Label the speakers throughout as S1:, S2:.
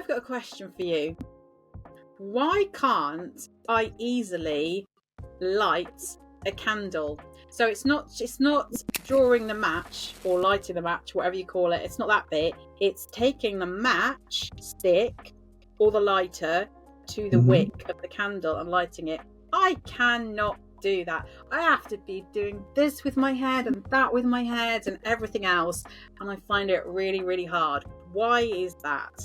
S1: I've got a question for you. Why can't I easily light a candle? So it's not drawing the match or lighting the match, whatever you call it. It's not that bit. It's taking the match stick or the lighter to the wick of the candle and lighting it. I cannot do that. I have to be doing this with my head and that with my head and everything else, and I find it really, really hard. Why is that?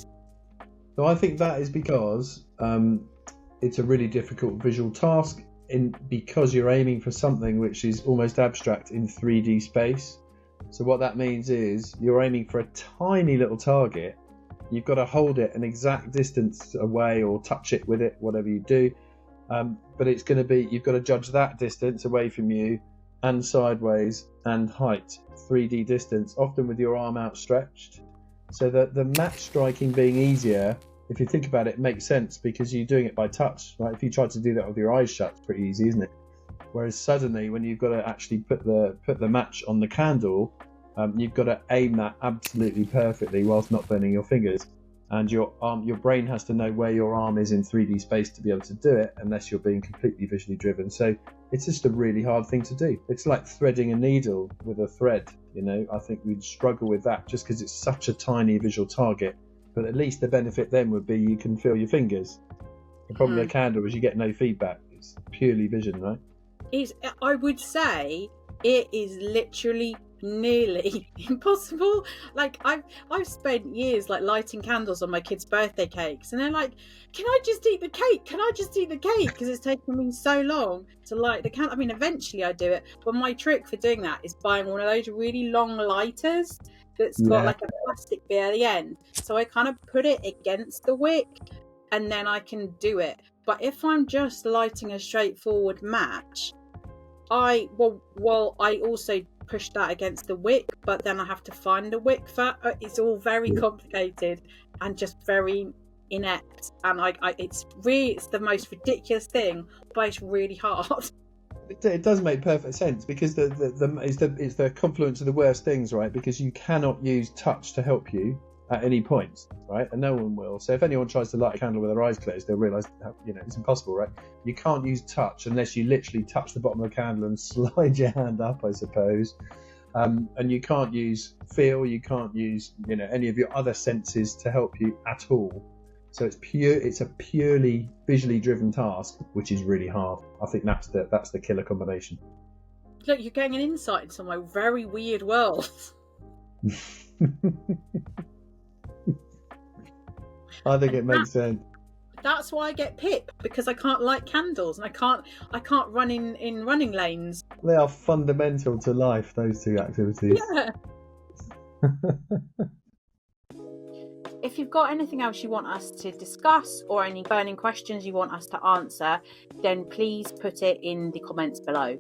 S2: So I think that is because it's a really difficult visual task because you're aiming for something which is almost abstract in 3D space. So what that means is you're aiming for a tiny little target. You've got to hold it an exact distance away or touch it with it, whatever you do. But it's going to be, you've got to judge that distance away from you and sideways and height, 3D distance, often with your arm outstretched. So that the match striking being easier, if you think about it, makes sense because you're doing it by touch, right? If you try to do that with your eyes shut, it's pretty easy, isn't it? Whereas suddenly, when you've got to actually put the match on the candle, you've got to aim that absolutely perfectly whilst not burning your fingers. And your brain has to know where your arm is in 3D space to be able to do it, unless you're being completely visually driven. So it's just a really hard thing to do. It's like threading a needle with a thread, you know. I think we'd struggle with that just because it's such a tiny visual target. But at least the benefit then would be you can feel your fingers. The problem with a candle is you get no feedback. It's purely vision, right?
S1: I would say it is literally nearly impossible. Like I've spent years like lighting candles on my kids' birthday cakes, and they're like, "Can I just eat the cake? Can I just eat the cake?" Because it's taken me so long to light the candle. I mean, eventually I do it, but my trick for doing that is buying one of those really long lighters that's got like a plastic bit at the end. So I kind of put it against the wick, and then I can do it. But if I'm just lighting a straightforward match, I also push that against the wick, but then I have to find a wick for it's all very complicated and just very inept, and it's the most ridiculous thing, but it's really hard.
S2: It does make perfect sense because it's the confluence of the worst things, right? Because you cannot use touch to help you at any point, right? And no one will. So if anyone tries to light a candle with their eyes closed, they'll realise, it's impossible, right? You can't use touch unless you literally touch the bottom of the candle and slide your hand up, I suppose. And you can't use feel, you can't use, any of your other senses to help you at all. So it's a purely visually driven task, which is really hard. I think that's the killer combination.
S1: Look, you're getting an insight into my very weird world.
S2: I think it makes sense.
S1: That's why I get PIP, because I can't light candles and I can't run in running lanes.
S2: They are fundamental to life, those two activities.
S1: Yeah. If you've got anything else you want us to discuss or any burning questions you want us to answer, then please put it in the comments below.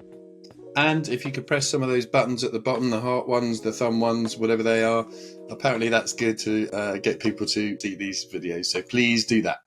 S3: And if you could press some of those buttons at the bottom, the heart ones, the thumb ones, whatever they are, apparently that's good to get people to see these videos. So please do that.